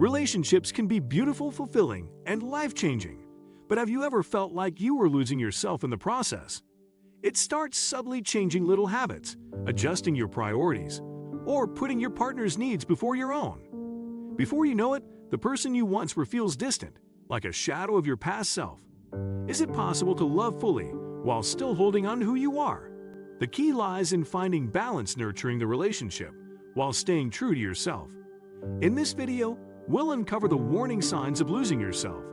Relationships can be beautiful, fulfilling, and life-changing, but have you ever felt like you were losing yourself in the process? It starts subtly changing little habits, adjusting your priorities, or putting your partner's needs before your own. Before you know it, the person you once were feels distant, like a shadow of your past self. Is it possible to love fully while still holding on to who you are? The key lies in finding balance, nurturing the relationship while staying true to yourself. In this video, we'll uncover the warning signs of losing yourself,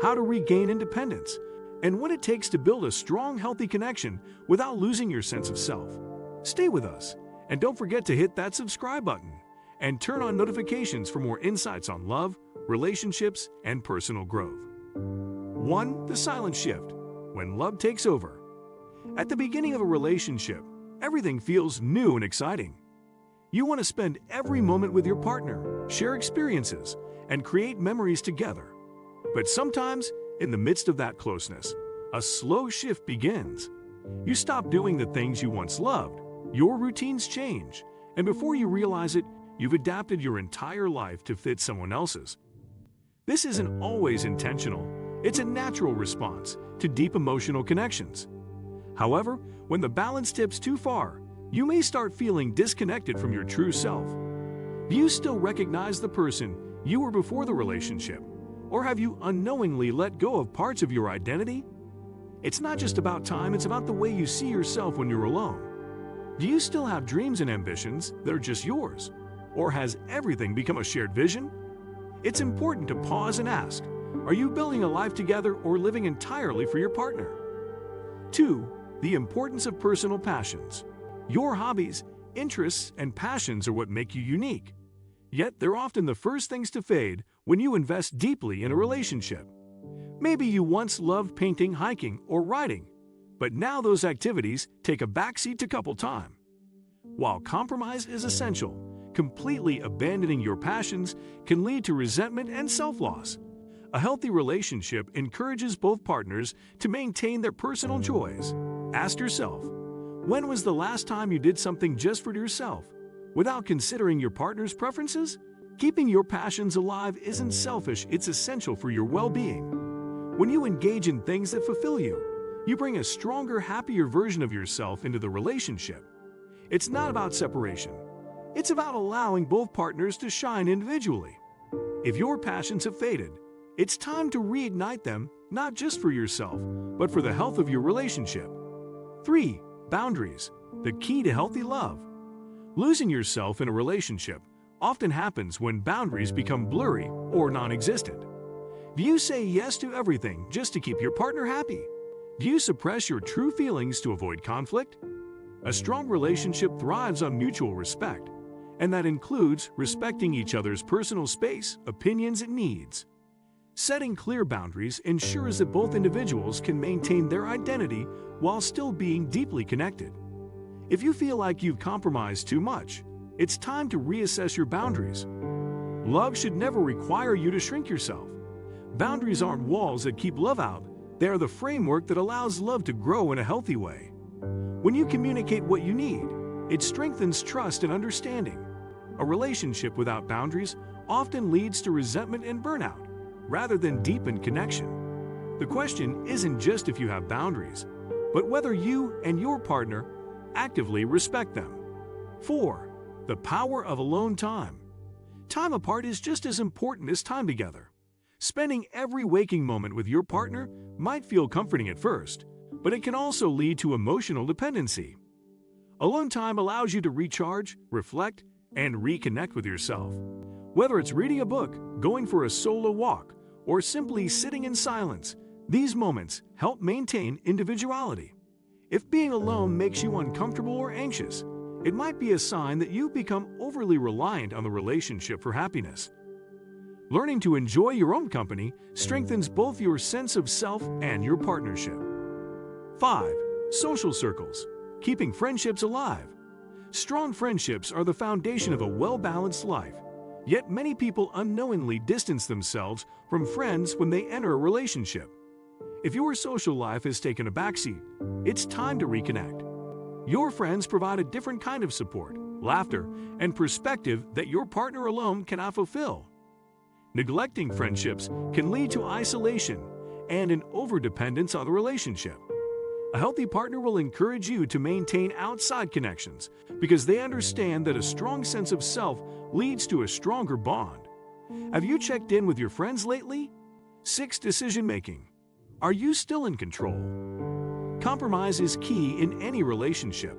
how to regain independence, and what it takes to build a strong, healthy connection without losing your sense of self. Stay with us, and don't forget to hit that subscribe button and turn on notifications for more insights on love, relationships, and personal growth. 1. The silent shift. When love takes over. At the beginning of a relationship, everything feels new and exciting. You want to spend every moment with your partner, share experiences, and create memories together. But sometimes, in the midst of that closeness, a slow shift begins. You stop doing the things you once loved, your routines change, and before you realize it, you've adapted your entire life to fit someone else's. This isn't always intentional. It's a natural response to deep emotional connections. However, when the balance tips too far, you may start feeling disconnected from your true self. Do you still recognize the person you were before the relationship? Or have you unknowingly let go of parts of your identity? It's not just about time, it's about the way you see yourself when you're alone. Do you still have dreams and ambitions that are just yours? Or has everything become a shared vision? It's important to pause and ask, are you building a life together or living entirely for your partner? 2. The importance of personal passions. Your hobbies, interests, and passions are what make you unique. Yet they're often the first things to fade when you invest deeply in a relationship. Maybe you once loved painting, hiking, or writing, but now those activities take a backseat to couple time. While compromise is essential, completely abandoning your passions can lead to resentment and self-loss. A healthy relationship encourages both partners to maintain their personal joys. Ask yourself, when was the last time you did something just for yourself, without considering your partner's preferences? Keeping your passions alive isn't selfish, it's essential for your well-being. When you engage in things that fulfill you, you bring a stronger, happier version of yourself into the relationship. It's not about separation. It's about allowing both partners to shine individually. If your passions have faded, it's time to reignite them, not just for yourself, but for the health of your relationship. 3. Boundaries, the key to healthy love. Losing yourself in a relationship often happens when boundaries become blurry or non-existent. Do you say yes to everything just to keep your partner happy? Do you suppress your true feelings to avoid conflict? A strong relationship thrives on mutual respect, and that includes respecting each other's personal space, opinions, and needs. Setting clear boundaries ensures that both individuals can maintain their identity while still being deeply connected. If you feel like you've compromised too much, it's time to reassess your boundaries. Love should never require you to shrink yourself. Boundaries aren't walls that keep love out, they are the framework that allows love to grow in a healthy way. When you communicate what you need, it strengthens trust and understanding. A relationship without boundaries often leads to resentment and burnout, rather than deepened connection. The question isn't just if you have boundaries, but whether you and your partner actively respect them. 4. The power of alone time. Time apart is just as important as time together. Spending every waking moment with your partner might feel comforting at first, but it can also lead to emotional dependency. Alone time allows you to recharge, reflect, and reconnect with yourself. Whether it's reading a book, going for a solo walk, or simply sitting in silence, these moments help maintain individuality. If being alone makes you uncomfortable or anxious, it might be a sign that you've become overly reliant on the relationship for happiness. Learning to enjoy your own company strengthens both your sense of self and your partnership. 5. Social circles, keeping friendships alive. Strong friendships are the foundation of a well-balanced life. Yet many people unknowingly distance themselves from friends when they enter a relationship. If your social life has taken a backseat, it's time to reconnect. Your friends provide a different kind of support, laughter, and perspective that your partner alone cannot fulfill. Neglecting friendships can lead to isolation and an overdependence on the relationship. A healthy partner will encourage you to maintain outside connections because they understand that a strong sense of self leads to a stronger bond. Have you checked in with your friends lately? 6. Decision-making. Are you still in control? Compromise is key in any relationship,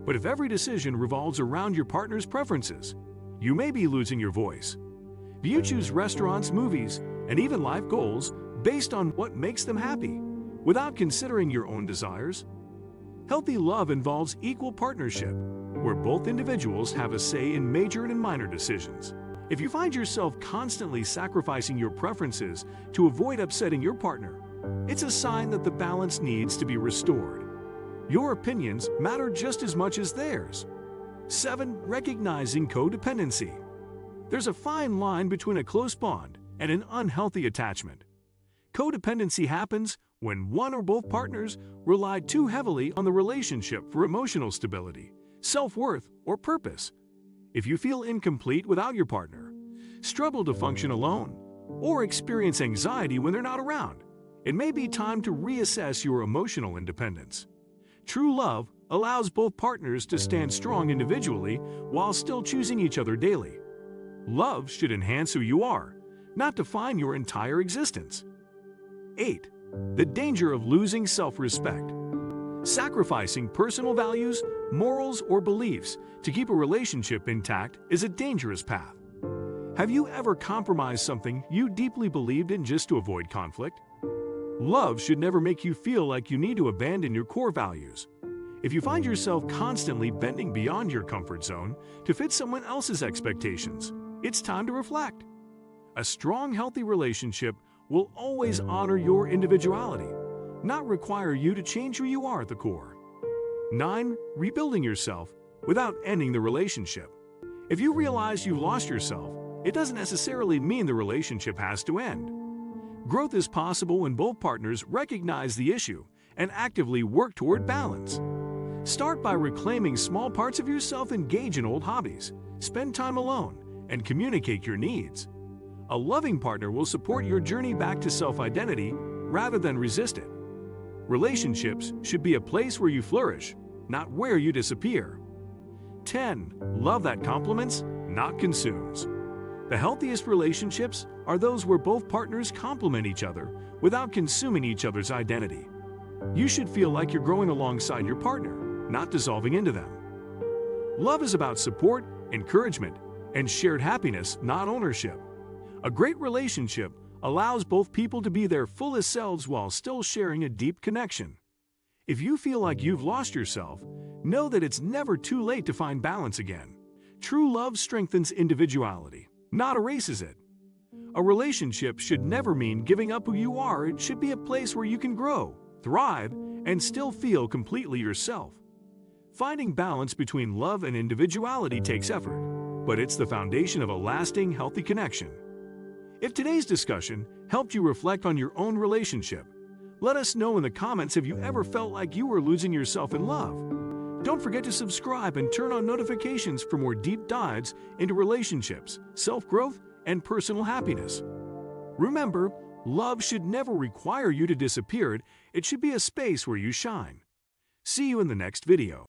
but if every decision revolves around your partner's preferences, you may be losing your voice. Do you choose restaurants, movies, and even life goals based on what makes them happy, without considering your own desires? Healthy love involves equal partnership, where both individuals have a say in major and minor decisions. If you find yourself constantly sacrificing your preferences to avoid upsetting your partner, it's a sign that the balance needs to be restored. Your opinions matter just as much as theirs. 7. Recognizing codependency. There's a fine line between a close bond and an unhealthy attachment. Codependency happens when one or both partners rely too heavily on the relationship for emotional stability, self-worth, or purpose. If you feel incomplete without your partner, struggle to function alone, or experience anxiety when they're not around, it may be time to reassess your emotional independence. True love allows both partners to stand strong individually while still choosing each other daily. Love should enhance who you are, not define your entire existence. 8. The danger of losing self-respect. Sacrificing personal values, morals, or beliefs to keep a relationship intact is a dangerous path. Have you ever compromised something you deeply believed in just to avoid conflict? Love should never make you feel like you need to abandon your core values. If you find yourself constantly bending beyond your comfort zone to fit someone else's expectations, it's time to reflect. A strong, healthy relationship will always honor your individuality, not require you to change who you are at the core. 9. Rebuilding yourself without ending the relationship. If you realize you've lost yourself, it doesn't necessarily mean the relationship has to end. Growth is possible when both partners recognize the issue and actively work toward balance. Start by reclaiming small parts of yourself, engage in old hobbies, spend time alone, and communicate your needs. A loving partner will support your journey back to self-identity rather than resist it. Relationships should be a place where you flourish, not where you disappear. 10. Love that complements, not consumes. The healthiest relationships are those where both partners complement each other without consuming each other's identity. You should feel like you're growing alongside your partner, not dissolving into them. Love is about support, encouragement, and shared happiness, not ownership. A great relationship allows both people to be their fullest selves while still sharing a deep connection. If you feel like you've lost yourself, know that it's never too late to find balance again. True love strengthens individuality, not erases it. A relationship should never mean giving up who you are. It should be a place where you can grow, thrive, and still feel completely yourself. Finding balance between love and individuality takes effort, but it's the foundation of a lasting, healthy connection. If today's discussion helped you reflect on your own relationship, let us know in the comments. Have you ever felt like you were losing yourself in love? Don't forget to subscribe and turn on notifications for more deep dives into relationships, self-growth, and personal happiness. Remember, love should never require you to disappear. It should be a space where you shine. See you in the next video.